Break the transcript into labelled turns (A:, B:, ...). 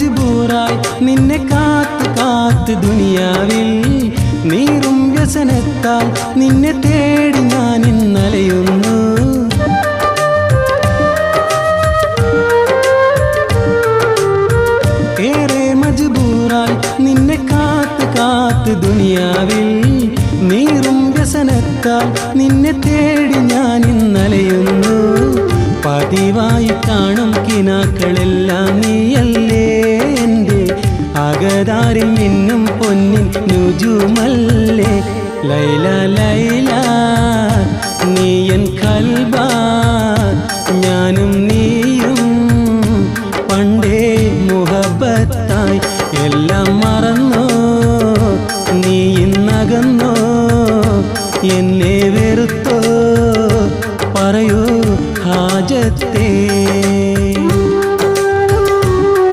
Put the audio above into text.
A: മജ്ബൂറായി നിന്നെ കാത്ത് കാത്ത് ദുനിയാവിൽ നീറും വ്യസനത്താൽ നിന്നെ തേടി ഞാൻ ഇന്നലയുന്നു. ഏറെ മജ്ബൂറായി നിന്നെ കാത്ത് കാത്ത് ദുനിയാവിൽ നീറും വ്യസനത്താൽ നിന്നെ തേടി ഞാൻ ഇന്നലയുന്നു. പതിവായി കാണും കിനാക്കളെല്ലാം നീയല്ലേ എൻ്റെ അകതാരിൽ മിന്നും പൊന്നിൻ നുജുമല്ലേ. ലൈല ലൈല നീ എൻ ഖൽബാ, ഞാനും നീയും പണ്ടേ മുഹബത്തായി. എല്ലാം മറന്നോ നീ ഇന്നകന്നോ എന്നെ